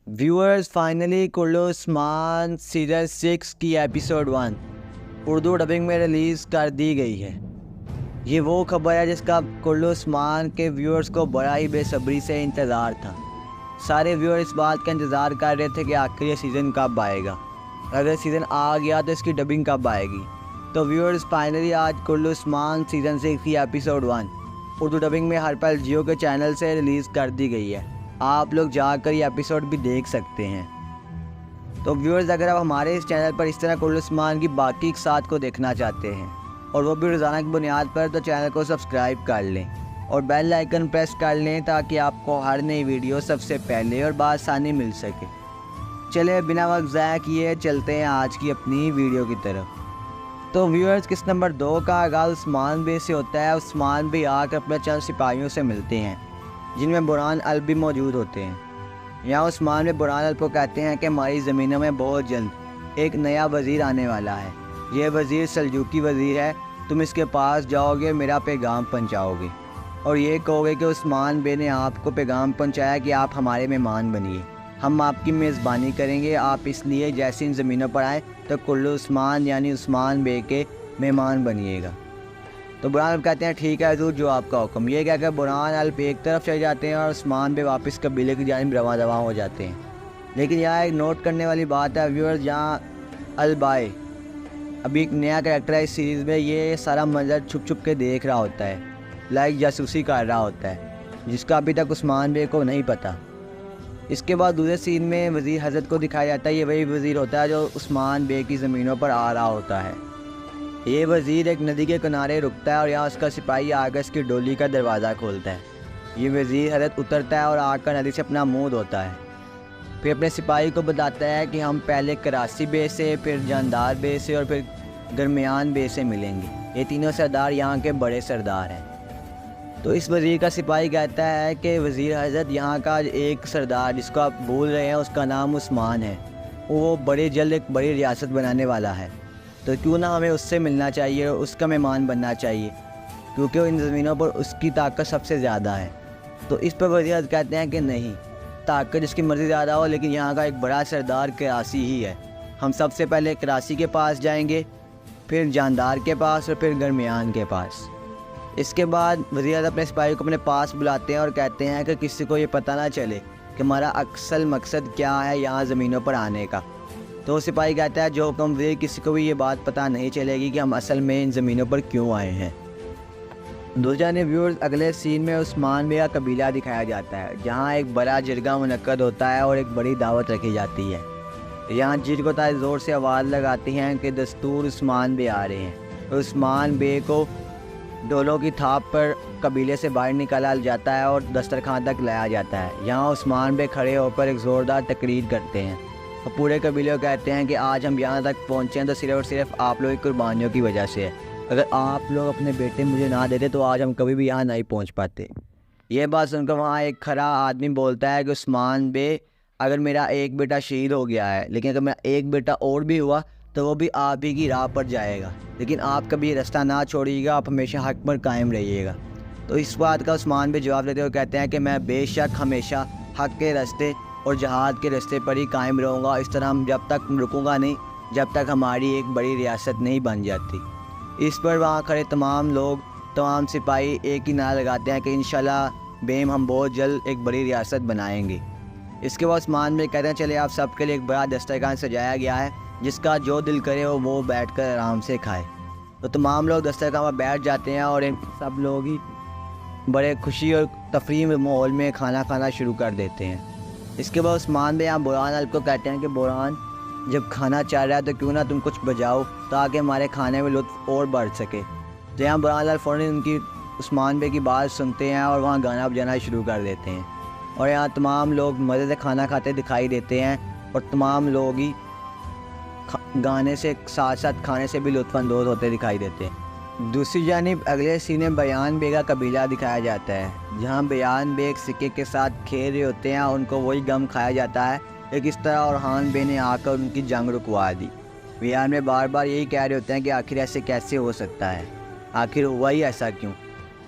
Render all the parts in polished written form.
Viewers finally Kullu Usman season 6 की episode 1 Urdu dubbing में release कर दी गई है। ये वो खबर है जिसका कुल्लू उस्मान के व्यूअर्स को बड़ा ही बेसब्री से इंतज़ार था। सारे व्यूअर इस बात का इंतज़ार कर रहे थे कि आखिर ये सीज़न कब आएगा, अगर सीज़न आ गया तो इसकी डबिंग कब आएगी। तो व्यूअर्स फाइनली आज कुल्लू उस्मान सीज़न 6 की एपिसोड 1 उर्दू डबिंग में हर पल जियो के चैनल से रिलीज़ कर दी गई है। आप लोग जाकर ये एपिसोड भी देख सकते हैं। तो व्यूअर्स अगर आप हमारे इस चैनल पर इस तरह कुल्लू उस्मान की बाकी साथ को देखना चाहते हैं और वो भी रोज़ाना की बुनियाद पर, तो चैनल को सब्सक्राइब कर लें और बेल आइकन प्रेस कर लें ताकि आपको हर नई वीडियो सबसे पहले और बआसानी मिल सके। चले बिना वक्त ज़ाया किए चलते हैं आज की अपनी वीडियो की तरफ। तो व्यूअर्स किस नंबर 2 का आगाज़ उस्मान बे से होता है। उस्मान बे आकर अपने चंद सिपाहियों से मिलते हैं जिनमें बुरहान अल भी मौजूद होते हैं। यहाँ उस्मान बे बुरहान अल को कहते हैं कि हमारी ज़मीनों में बहुत जल्द एक नया वज़ीर आने वाला है। यह वज़ीर सल्जूकी वज़ीर है। तुम इसके पास जाओगे, मेरा पैगाम पहुँचाओगे और ये कहोगे कि उस्मान बे ने आपको पैगाम पहुँचाया कि आप हमारे मेहमान बनिए, हम आपकी मेज़बानी करेंगे। आप इसलिए जैसे इन ज़मीनों पर आएँ तो कुल्लू उस्मान यानी उस्मान बे के मेहमान बनिएगा। तो बुरहान अल कहते हैं ठीक है हज़ूर, जो आपका हुक्म। ये कहकर बुरहान अल एक तरफ चले जाते हैं और उस्मान बे वापस कबीले की जानिब रवां दवां हो जाते हैं। लेकिन यहाँ एक नोट करने वाली बात है व्यूअर्स, यहाँ अल बाय अभी एक नया कैरेक्टर है इस सीरीज़ में। ये सारा मंजर छुप छुप के देख रहा होता है, लाइक जासूसी कर रहा होता है, जिसका अभी तक उस्मान बे को नहीं पता। इसके बाद दूसरे सीन में वज़ीर हज़रत को दिखाया जाता है। ये वही वज़ीर होता है जो उस्मान बे की ज़मीनों पर आ रहा होता है। ये वज़ीर एक नदी के किनारे रुकता है और यहाँ उसका सिपाही आकर इसकी डोली का दरवाज़ा खोलता है। ये वज़ीर हज़रत उतरता है और आकर नदी से अपना मुँह धोता है। फिर अपने सिपाही को बताता है कि हम पहले करासी बे से, फिर जानदार बे से और फिर दरमियान बे से मिलेंगे। ये तीनों सरदार यहाँ के बड़े सरदार हैं। तो इस वज़ीर का सिपाही कहता है कि वज़ीर हज़रत, यहाँ का एक सरदार जिसको आप बोल रहे हैं उसका नाम उस्मान है, वो बड़े जल्द एक बड़ी रियासत बनाने वाला है, तो क्यों ना हमें उससे मिलना चाहिए और उसका मेहमान बनना चाहिए, क्योंकि इन ज़मीनों पर उसकी ताकत सबसे ज़्यादा है। तो इस पर वज़ीर कहते हैं कि नहीं, ताकत जिसकी मर्ज़ी ज़्यादा हो, लेकिन यहाँ का एक बड़ा सरदार करासी ही है। हम सबसे पहले करासी के पास जाएंगे, फिर जानदार के पास और फिर दरमियान के पास। इसके बाद वज़ीर अपने सिपाही को अपने पास बुलाते हैं और कहते हैं कि किसी को ये पता ना चले कि हमारा असल मकसद क्या है यहाँ ज़मीनों पर आने का। तो सिपाही कहता है जो हुक्म वज़ीर, किसी को भी ये बात पता नहीं चलेगी कि हम असल में इन ज़मीनों पर क्यों आए हैं। दूसरा ने व्यूअर्स अगले सीन में उस्मान बे का कबीला दिखाया जाता है, जहाँ एक बड़ा जिरगा मुनक्कद होता है और एक बड़ी दावत रखी जाती है। यहाँ जिरगोता ज़ोर से आवाज़ लगाती हैं कि दस्तूर उस्मान बे आ रहे हैं। उस्मान बे को डोलों की थाप पर कबीले से बाहर निकाला जाता है और दस्तरखान तक लाया जाता है। यहाँ उस्मान बे खड़े होकर एक ज़ोरदार तकरीर करते हैं और पूरे कबीले को कहते हैं कि आज हम यहाँ तक पहुँचे हैं तो सिर्फ और सिर्फ आप लोगों की कुर्बानियों की वजह से है। अगर आप लोग अपने बेटे मुझे ना देते तो आज हम कभी भी यहाँ नहीं पहुँच पाते। यह बात सुनकर वहाँ एक खरा आदमी बोलता है कि उस्मान बे, अगर मेरा एक बेटा शहीद हो गया है, लेकिन अगर मेरा एक बेटा और भी हुआ तो वो भी आप ही की राह पर जाएगा, लेकिन आप कभी ये रास्ता ना छोड़िएगा, आप हमेशा हक पर कायम रहिएगा। तो इस बात का उस्मान बे जवाब देते हुए कहते हैं कि मैं बेशक हमेशा हक के रास्ते और जहाद के रास्ते पर ही कायम रहूँगा। इस तरह हम जब तक रुकूंगा नहीं जब तक हमारी एक बड़ी रियासत नहीं बन जाती। इस पर वहाँ खड़े तमाम सिपाही एक ही नारा लगाते हैं कि इंशाल्लाह बेम हम बहुत जल्द एक बड़ी रियासत बनाएंगे। इसके बाद उस्मान बे कहते हैं चले आप सबके लिए एक बड़ा दस्तरखान सजाया गया है, जिसका जो दिल करे वो बैठ कर आराम से खाए। तो तमाम लोग दस्तरखान पर बैठ जाते हैं और सब लोग ही बड़े खुशी और तफरीह माहौल में खाना खाना शुरू कर देते हैं। इसके बाद उस्मान बे यहाँ बुरहान अल को कहते हैं कि बुरहान, जब खाना चाह रहा है तो क्यों ना तुम कुछ बजाओ ताकि हमारे खाने में लुत्फ़ और बढ़ सके। तो यहाँ बुरहान अल फ़ौरन उनकी उस्मान बे की बात सुनते हैं और वहाँ गाना बजाना शुरू कर देते हैं और यहाँ तमाम लोग मज़े से खाना खाते दिखाई देते हैं और तमाम लोग ही गाने से साथ साथ खाने से भी लुत्फ़अंदोज़ होते दिखाई देते हैं। दूसरी जानिब अगले सीन में बयान बे का कबीला दिखाया जाता है, जहाँ बयान बे एक सिक्के के साथ खेल रहे होते हैं। उनको वही गम खाया जाता है कि किस तरह औरहान बे ने आकर उनकी जंग रुकवा दी। बयान में बार बार यही कह रहे होते हैं कि आखिर ऐसे कैसे हो सकता है, आखिर हुआ ही ऐसा क्यों।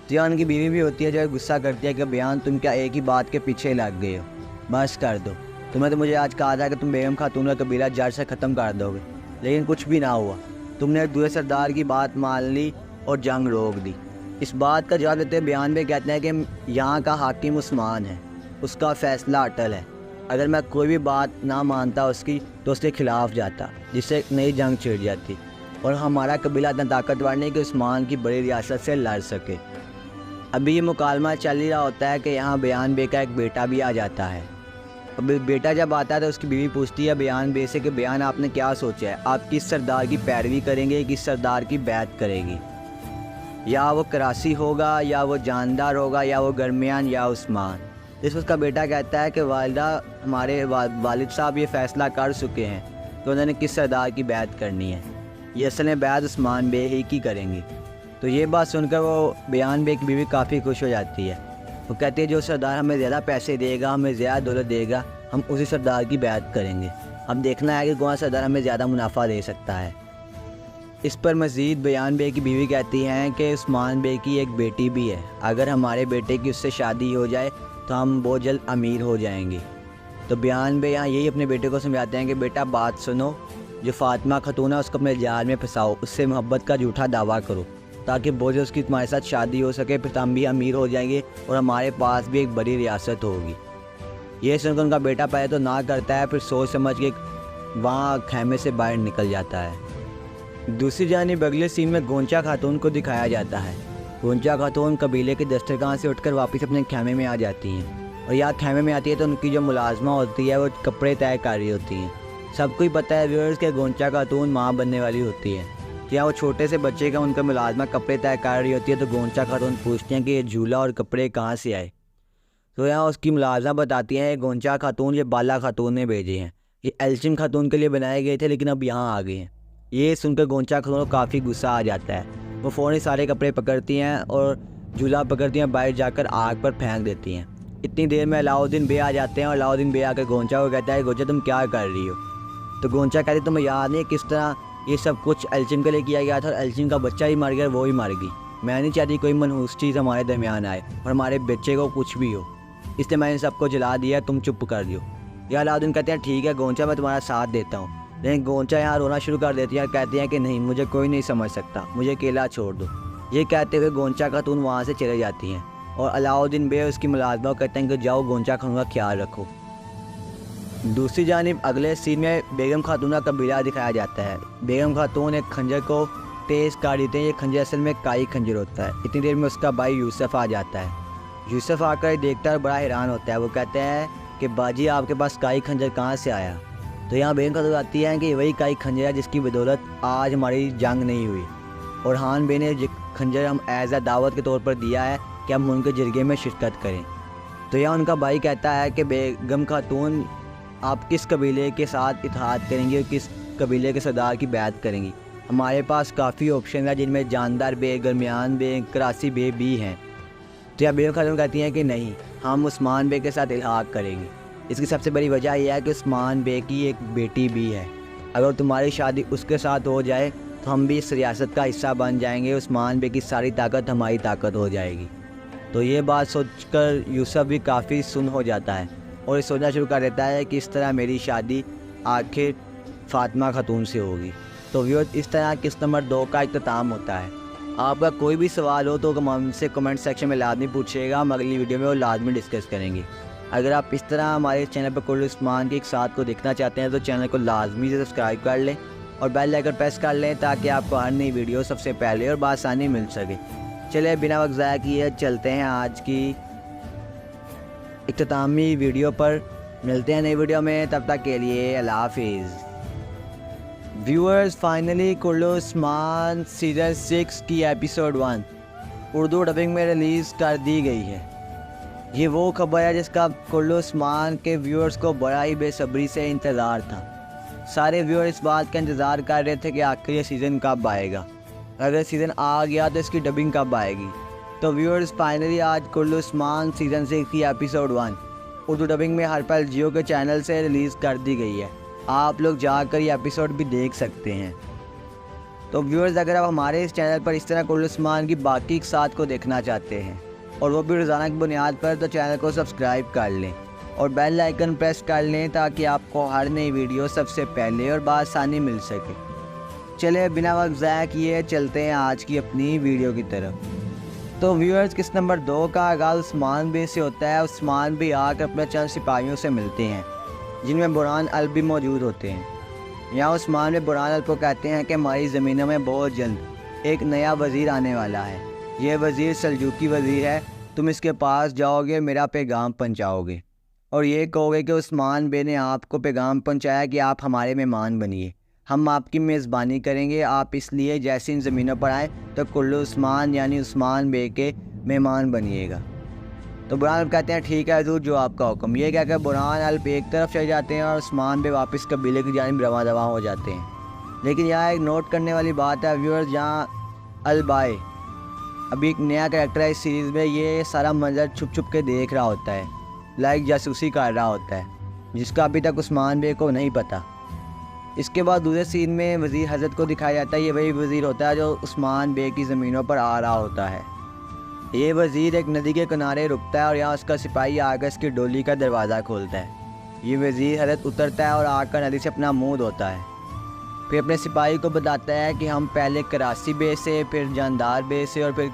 तो यहाँ उनकी बीवी भी होती है जो गुस्सा करती है कि बयान तुम क्या एक ही बात के पीछे लग गए हो, बस कर दो। तुमने तो मुझे आज कहा था कि तुम बेगम खातून का कबीला जड़ से ख़त्म कर दोगे, लेकिन कुछ भी ना हुआ। तुमने दूसरे सरदार की बात मान ली और जंग रोक दी। इस बात का जवाब देते बयान में कहते हैं कि यहाँ का हाकिम उस्मान है, उसका फ़ैसला अटल है। अगर मैं कोई भी बात ना मानता उसकी तो उसके ख़िलाफ़ जाता, जिससे एक नई जंग छिड़ जाती। और हमारा कबीला इतना ताकतवर नहीं कि उस्मान की बड़ी रियासत से लड़ सके। अभी ये मुकालमा चल ही रहा होता है कि यहाँ बयान बे का एक बेटा भी आ जाता है। अब बेटा जब आता है तो उसकी बीवी पूछती है बयान बे से कि बयान आपने क्या सोचा है, आप किस सरदार की पैरवी करेंगे, किस सरदार की बैत करेंगी? या वो करासी होगा, या वो जानदार होगा, या वो गरमियान, या उस्मान? इस उसका बेटा कहता है कि वालिदा हमारे वालिद साहब ये फ़ैसला कर चुके हैं तो उन्होंने किस सरदार की बैत करनी है, ये असल में बैत उस्मान बे ही की करेंगी। तो ये बात सुनकर वो बयान बे की बीवी काफ़ी खुश हो जाती है। वो कहती है जो सरदार हमें ज़्यादा पैसे देगा, हमें ज़्यादा दौलत देगा, हम उसी सरदार की बैत करेंगे। अब देखना है कि कौन सरदार हमें ज़्यादा मुनाफा दे सकता है। इस पर मज़ीद बयान बे की बीवी कहती हैं कि उस्मान बे की एक बेटी भी है, अगर हमारे बेटे की उससे शादी हो जाए तो हम बहुत जल्द अमीर हो जाएंगे। तो बयान बे यहाँ यही अपने बेटे को समझाते हैं कि बेटा बात सुनो, जो फ़ातिमा खतून है उसको अपने जाल में फंसाओ, उससे मोहब्बत का झूठा दावा करो ताकि बहुत जल्द उसकी तुम्हारे साथ शादी हो सके, फिर हम भी अमीर हो जाएंगे और हमारे पास भी एक बड़ी रियासत होगी। ये सुनकर उनका बेटा पहले तो ना करता है, फिर सोच समझ के वहाँ खैमे से बाहर निकल जाता है। दूसरी जानिब अगले सीन में गोंचा खातून को दिखाया जाता है। गोंचा खातून कबीले के दस्तरखान से उठकर वापस अपने खैमे में आ जाती हैं और यहाँ खैमे में आती है तो उनकी जो मुलाजमा होती है वो कपड़े तय कर रही होती हैं। सबको ही पता है व्यूअर्स के गोंचा खातून माँ बनने वाली होती है। क्या वो छोटे से बच्चे का उनका मुलाजमा कपड़े तय कर रही होती है तो गोंचा खातून पूछती हैं कि ये झूला और कपड़े कहाँ से आए। तो यहाँ उसकी मुलाजमा बताती हैं गोंचा खातून ये बाला खातून ने भेजे हैं, ये एल्चिम खातून के लिए बनाए गए थे लेकिन अब यहाँ आ गए हैं। ये सुनकर गोंचा खातून को काफ़ी गुस्सा आ जाता है। वो फ़ौरन सारे कपड़े पकड़ती हैं और झूला पकड़ती हैं, बाहर जाकर आग पर फेंक देती हैं। इतनी देर में अलाउद्दीन बे आ जाते हैं और अलाउद्दीन बे आकर गोंचा को कहता है गोंचा तुम क्या कर रही हो? तो गोंचा कहती तुम्हें याद नहीं किस तरह ये सब कुछ एल्चिम के लिए किया गया था और एल्चिम का बच्चा ही मर गया, वो ही मर गई। मैं नहीं चाहती कोई मनहूस चीज़ हमारे दरमियान आए और हमारे बच्चे को कुछ भी हो, इसलिए मैंने सबको जला दिया, तुम चुप कर दियो। या अलाउद्दीन कहते हैं ठीक है गोंचा मैं तुम्हारा साथ देता हूँ, लेकिन गोंचा यहाँ रोना शुरू कर देती है और कहती हैं कि नहीं मुझे कोई नहीं समझ सकता, मुझे अकेला छोड़ दो। ये कहते हुए गोंचा खातून वहाँ से चले जाती हैं और अलाउद्दीन बे उसकी मुलाजमा कहते हैं कि जाओ गोंचा खातून का ख्याल रखो। दूसरी जानिब अगले सीन में बेगम खातून का कबीला दिखाया जाता है। बेगम खातून एक खंजर को तेज़ काट देते हैं, ये खंजर असल में काई खंजर होता है। इतनी देर में उसका भाई यूसुफ आ जाता है। यूसुफ आकर देखता है और बड़ा हैरान होता है। वो कहते हैं कि बाजी आपके पास काई खंजर कहाँ से आया? तो यहाँ बेगम खातून आती है कि वही काई खंजर है जिसकी बदौलत आज हमारी जंग नहीं हुई और हान बे ने खंजर हम एज अ दावत के तौर पर दिया है कि हम उनके जरगे में शिरकत करें। तो यहाँ उनका भाई कहता है कि बेगम खातून आप किस कबीले के साथ इत्तेहाद करेंगी और किस कबीले के सरदार की बैत करेंगी? हमारे पास काफ़ी ऑप्शन है जिनमें जानदार बे, गरमियान बे, करासी बे भी हैं। तो यहाँ बेगम खातून कहती हैं कि नहीं, हम उस्मान बे के साथ इल्हाक करेंगे। इसकी सबसे बड़ी वजह यह है कि उस्मान बे की एक बेटी भी है, अगर तुम्हारी शादी उसके साथ हो जाए तो हम भी इस रियासत का हिस्सा बन जाएंगे, उस्मान बे की सारी ताकत हमारी ताकत हो जाएगी। तो ये बात सोचकर यूसुफ भी काफ़ी सुन्न हो जाता है और ये सोचना शुरू कर देता है कि इस तरह मेरी शादी आखिर फ़ातिमा खातून से होगी। तो व्यूअर्स इस तरह किस्त नंबर 2 का इख्तिताम होता है। आपका कोई भी सवाल हो तो हमसे कमेंट सेक्शन में लाजमी पूछिएगा, हम अगली वीडियो में वो लाजमी डिस्कस करेंगे। अगर आप इस तरह हमारे चैनल पर कुल्लू उस्मान के एक साथ को देखना चाहते हैं तो चैनल को लाजमी से सब्सक्राइब कर लें और बेल आइकन प्रेस कर लें ताकि आपको हर नई वीडियो सबसे पहले और बआसानी मिल सके। चलिए बिना वक्त ज़ाया किए चलते हैं आज की इख्तितामी वीडियो पर। मिलते हैं नई वीडियो में, तब तक के लिए अल्लाह हाफिज़। Viewers finally Kullu Usman season 6 की एपिसोड 1 उर्दू डबिंग में रिलीज़ कर दी गई है। ये वो खबर है जिसका कुल्लू उस्मान के व्यूअर्स को बड़ा ही बेसब्री से इंतज़ार था। सारे व्यूअर इस बात का इंतज़ार कर रहे थे कि आखिर ये सीज़न कब आएगा, अगर सीज़न आ गया तो इसकी डबिंग कब आएगी। तो व्यूअर्स फाइनली आज कुल्लू उस्मान सीज़न 6 की एपिसोड 1 उर्दू डबिंग में हर पल जियो के चैनल से रिलीज़ कर दी गई है। आप लोग जाकर ये एपिसोड भी देख सकते हैं। तो व्यूअर्स अगर आप हमारे इस चैनल पर इस तरह कुल्लू उस्मान की बाकी के साथ को देखना चाहते हैं और वो भी रोज़ाना की बुनियाद पर, तो चैनल को सब्सक्राइब कर लें اور بیل آئیکن پریس کر لیں تاکہ آپ کو ہر نئی ویڈیو سب سے پہلے اور بآسانی مل سکے۔ چلے بنا وقت ضائع کیے چلتے ہیں آج کی اپنی ویڈیو کی طرف۔ تو ویورز، قسط نمبر 2 کا آغاز عثمان بے سے ہوتا ہے۔ عثمان بے آ کر اپنے چند سپاہیوں سے ملتے ہیں جن میں برہان الب بھی موجود ہوتے ہیں۔ یہاں عثمان بے برہان الب کو کہتے ہیں کہ ہماری زمینوں میں بہت جلد ایک نیا وزیر آنے والا ہے۔ یہ وزیر سلجوقی وزیر ہے، تم اس کے پاس جاؤ گے، میرا پیغام پہنچاؤ گے اور یہ کہو گے کہ عثمان بے نے آپ کو پیغام پہنچایا کہ آپ ہمارے مہمان بنیے، ہم آپ کی میزبانی کریں گے۔ آپ اس لیے جیسے ان زمینوں پر آئیں تو کلو عثمان یعنی عثمان بے کے مہمان بنیے گا۔ تو برہان الب کہتے ہیں ٹھیک ہے حضور، جو آپ کا حکم۔ یہ کہہ کر برہان الب ایک طرف چلے جاتے ہیں اور عثمان بے واپس قبیلے کی جانب رواں دواں ہو جاتے ہیں۔ لیکن یہاں ایک نوٹ کرنے والی بات ہے ویورز، جہاں البائے ابھی ایک نیا کریکٹر ہے اس سیریز میں، یہ سارا منظر چھپ چھپ کے دیکھ رہا ہوتا ہے، لائک جاسوسی کر رہا ہوتا ہے، جس کا ابھی تک عثمان بے کو نہیں پتہ۔ اس کے بعد دوسرے سین میں وزیر حضرت کو دکھایا جاتا ہے۔ یہ وہی وزیر ہوتا ہے جو عثمان بے کی زمینوں پر آ رہا ہوتا ہے۔ یہ وزیر ایک ندی کے کنارے رکتا ہے اور یہاں اس کا سپاہی آ کر اس کی ڈولی کا دروازہ کھولتا ہے۔ یہ وزیر حضرت اترتا ہے اور آ کر ندی سے اپنا منہ دھوتا ہے، پھر اپنے سپاہی کو بتاتا ہے کہ ہم پہلے کراسی بے سے، پھر جاندار بے سے اور پھر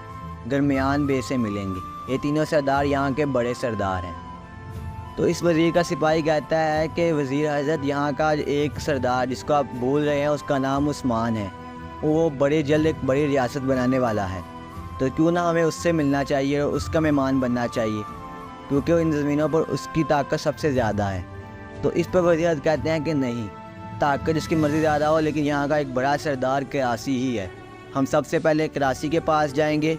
گرمیان بے سے ملیں گے۔ یہ تینوں سردار یہاں کے بڑے سردار ہیں۔ تو اس وزیر کا سپاہی کہتا ہے کہ وزیر حضرت، یہاں کا ایک سردار جس کو آپ بول رہے ہیں اس کا نام عثمان ہے، وہ بڑے جلد ایک بڑی ریاست بنانے والا ہے، تو کیوں نہ ہمیں اس سے ملنا چاہیے اور اس کا مہمان بننا چاہیے، کیونکہ ان زمینوں پر اس کی طاقت سب سے زیادہ ہے۔ تو اس پر وزیر حضرت کہتے ہیں کہ نہیں، طاقت جس کی مرضی زیادہ ہو لیکن یہاں کا ایک بڑا سردار کراسی ہی ہے، ہم سب سے پہلے کراسی کے پاس جائیں گے،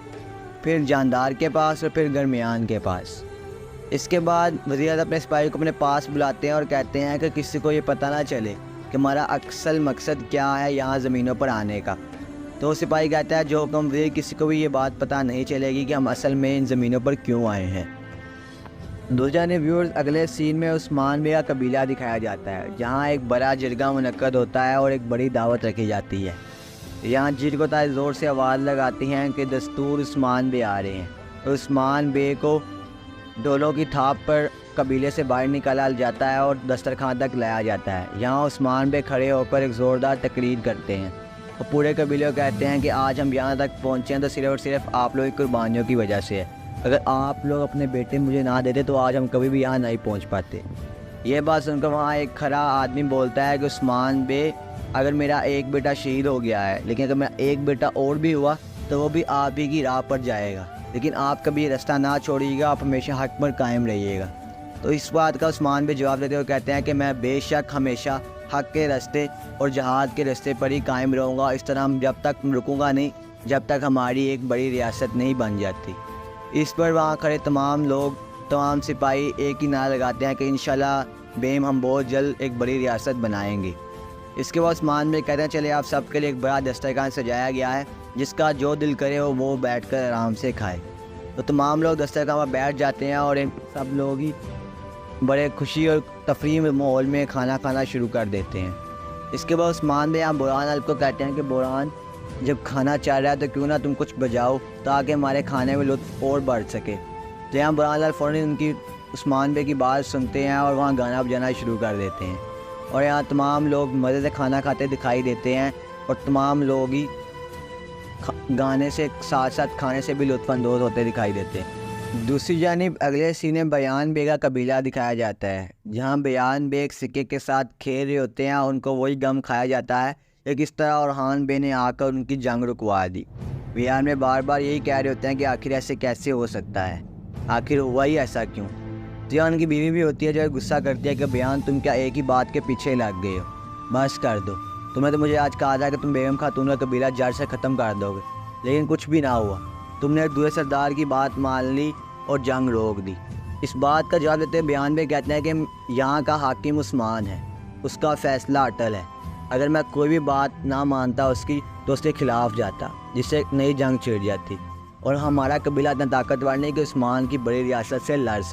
پھر جاندار کے پاس اور پھر گرمیان کے پاس۔ اس کے بعد وزیر اعظم اپنے سپاہی کو اپنے پاس بلاتے ہیں اور کہتے ہیں کہ کسی کو یہ پتہ نہ چلے کہ ہمارا اصل مقصد کیا ہے یہاں زمینوں پر آنے کا۔ تو سپاہی کہتا ہے جو حکم وزیر، کسی کو بھی یہ بات پتہ نہیں چلے گی کہ ہم اصل میں ان زمینوں پر کیوں آئے ہیں۔ دوسری جانب ویورز، اگلے سین میں عثمان بے کا قبیلہ دکھایا جاتا ہے جہاں ایک بڑا جرگہ منعقد ہوتا ہے اور ایک بڑی دعوت رکھی جاتی ہے۔ یہاں جرگوں تاج زور سے آواز لگاتی ہیں کہ دستور عثمان بے آ رہے ہیں، اور عثمان بے کو ڈولوں کی تھاپ پر قبیلے سے باہر نکالا جاتا ہے اور دسترخوان تک لایا جاتا ہے۔ یہاں عثمان بے کھڑے ہو کر ایک زوردار تقریر کرتے ہیں اور پورے قبیلے کو کہتے ہیں کہ آج ہم یہاں تک پہنچے ہیں تو صرف اور صرف آپ لوگوں کی قربانیوں کی وجہ سے ہے، اگر آپ لوگ اپنے بیٹے مجھے نہ دیتے تو آج ہم کبھی بھی یہاں نہیں پہنچ پاتے۔ یہ بات سن کر وہاں ایک کھڑا آدمی بولتا ہے کہ عثمان بے، اگر میرا ایک بیٹا شہید ہو گیا ہے لیکن اگر میرا ایک بیٹا اور بھی ہوا تو وہ بھی آپ ہی کی راہ پر جائے گا، لیکن آپ کبھی یہ رستہ نہ چھوڑیے گا، آپ ہمیشہ حق پر قائم رہیے گا۔ تو اس بات کا عثمان بے جواب دیتے ہوئے کہتے ہیں کہ میں بے شک ہمیشہ حق کے راستے اور جہاد کے راستے پر ہی قائم رہوں گا، اس طرح ہم جب تک رکوں گا نہیں جب تک ہماری ایک بڑی ریاست نہیں بن جاتی۔ اس پر وہاں کھڑے تمام سپاہی ایک ہی نعرہ لگاتے ہیں کہ انشاءاللہ بیم ہم بہت جلد ایک بڑی ریاست بنائیں گے۔ اس کے بعد عثمان بے کہتے ہیں چلے آپ سب کے لیے ایک بڑا دسترخوان سجایا گیا ہے، جس کا جو دل کرے وہ بیٹھ کر آرام سے کھائے۔ تو تمام لوگ دسترخوان پر بیٹھ جاتے ہیں اور سب لوگ ہی بڑے خوشی اور تفریح ماحول میں کھانا کھانا شروع کر دیتے ہیں۔ اس کے بعد عثمان بے یہاں برہان الب کو کہتے ہیں کہ برہان، جب کھانا چل رہا ہے تو کیوں نہ تم کچھ بجاؤ تاکہ ہمارے کھانے میں لطف اور بڑھ سکے۔ تو یہاں برہان الب فوراً ان کی عثمان بے کی بات سنتے ہیں اور وہاں گانا بجانا شروع کر دیتے ہیں، اور یہاں تمام لوگ مزے سے کھانا کھاتے دکھائی دیتے ہیں اور تمام لوگ ہی گانے سے ساتھ ساتھ کھانے سے بھی لطف اندوز ہوتے دکھائی دیتے ہیں۔ دوسری جانب اگلے سین میں بیان بے کا قبیلہ دکھایا جاتا ہے جہاں بیان بے ایک سکے کے ساتھ کھیل رہے ہوتے ہیں اور ان کو وہی غم کھایا جاتا ہے کہ کس طرح اورحان بے نے آ کر ان کی جنگ رکوا دی۔ بیان بے بار بار یہی کہہ رہے ہوتے ہیں کہ آخر ایسے کیسے ہو سکتا ہے، آخر ہوا ہی ایسا کیوں۔ تو یہاں ان کی بیوی بھی ہوتی ہے جو غصہ کرتی ہے کہ بیان تم کیا ایک ہی بات کے پیچھے لگ گئے ہو، بس کر دو، تمہیں تو مجھے آج کہا تھا کہ تم بیگم خاتون کا قبیلہ جڑ سے ختم کر دو گے، لیکن کچھ بھی نہ ہوا، تم نے دوسرے سردار کی بات مان لی اور جنگ روک دی۔ اس بات کا جواب دیتے بیان بے کہتے ہیں کہ یہاں کا حاکم عثمان ہے، اس کا فیصلہ اٹل ہے، اگر میں کوئی بھی بات نہ مانتا اس کی تو اس کے خلاف جاتا، جس سے ایک نئی جنگ چھڑ جاتی، اور ہمارا قبیلہ اتنا طاقتور نہیں کہ عثمان کی بڑی ریاست سے لڑ سکے۔